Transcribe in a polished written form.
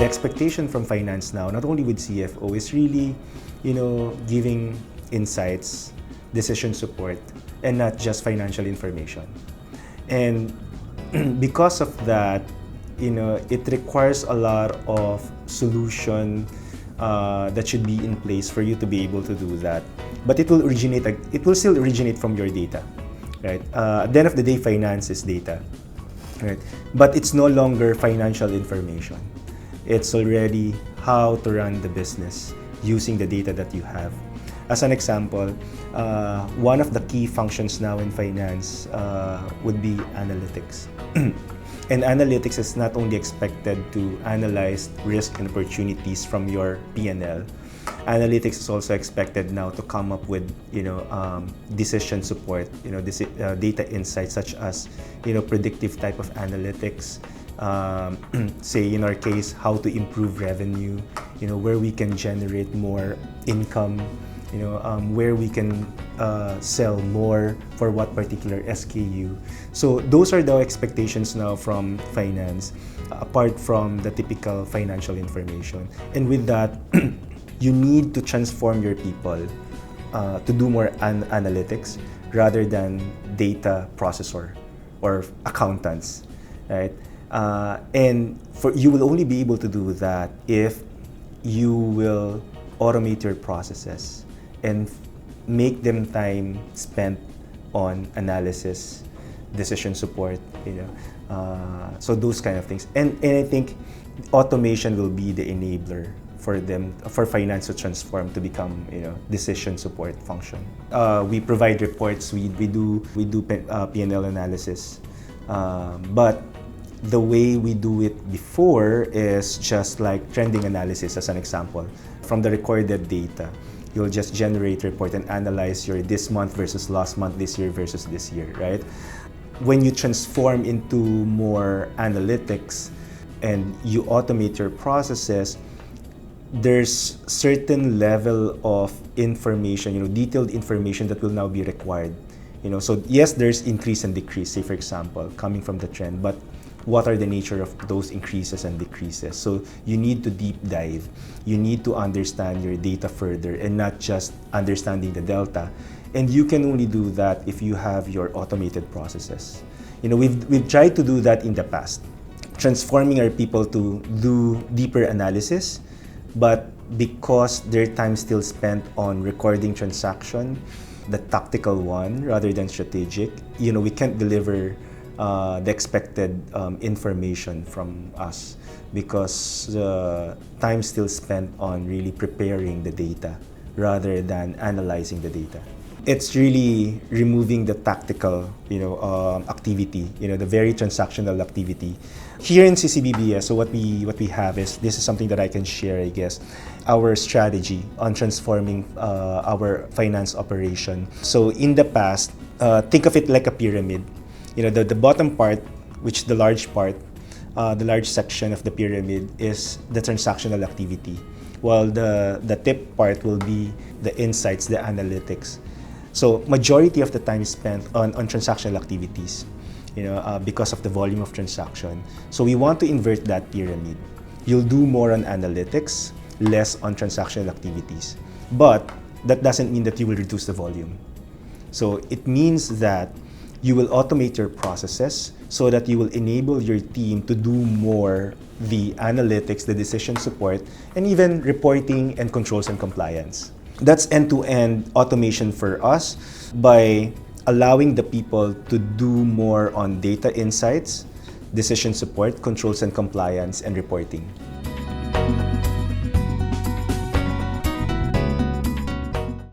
the expectation from finance now, not only with CFO, is really, giving insights, decision support, and not just financial information. And because of that, it requires a lot of solution that should be in place for you to be able to do that. But it will still originate from your data, right? At the end of the day, finance is data, right? But it's no longer financial information. It's already how to run the business using the data that you have. As an example, one of the key functions now in finance would be analytics. And analytics is not only expected to analyze risk and opportunities from your P&L. Analytics is also expected now to come up with, decision support, data insights such as, predictive type of analytics. Say in our case, how to improve revenue, where we can generate more income, where we can sell more for what particular SKU. So those are the expectations now from finance, apart from the typical financial information. And with that, you need to transform your people to do more analytics rather than data processor or accountants, right? And you will only be able to do that if you will automate your processes and make them time spent on analysis, decision support, so those kind of things. And I think automation will be the enabler for finance to transform to become, decision support function. We provide reports, we do P&L analysis, but the way we do it before is just like trending analysis, as an example. From the recorded data, you'll just generate report and analyze your this month versus last month, this year versus this year, right? When you transform into more analytics and you automate your processes, there's certain level of information, detailed information that will now be required. So yes, there's increase and decrease, say for example, coming from the trend, but what are the nature of those increases and decreases? So you need to deep dive. You need to understand your data further and not just understanding the delta. And you can only do that if you have your automated processes. We've tried to do that in the past, transforming our people to do deeper analysis, but because their time still spent on recording transaction, the tactical one rather than strategic, we can't deliver the expected information from us because time still spent on really preparing the data rather than analyzing the data. It's really removing the tactical, activity, the very transactional activity. Here in CCBBS, so what we have is, this is something that I can share, I guess, our strategy on transforming our finance operation. So in the past, think of it like a pyramid. The bottom part, which the large part, the large section of the pyramid is the transactional activity, while the tip part will be the insights, the analytics. So majority of the time is spent on transactional activities, because of the volume of transaction. So we want to invert that pyramid. You'll do more on analytics, less on transactional activities. But that doesn't mean that you will reduce the volume. So it means that you will automate your processes so that you will enable your team to do more the analytics, the decision support, and even reporting and controls and compliance. That's end-to-end automation for us by allowing the people to do more on data insights, decision support, controls and compliance, and reporting.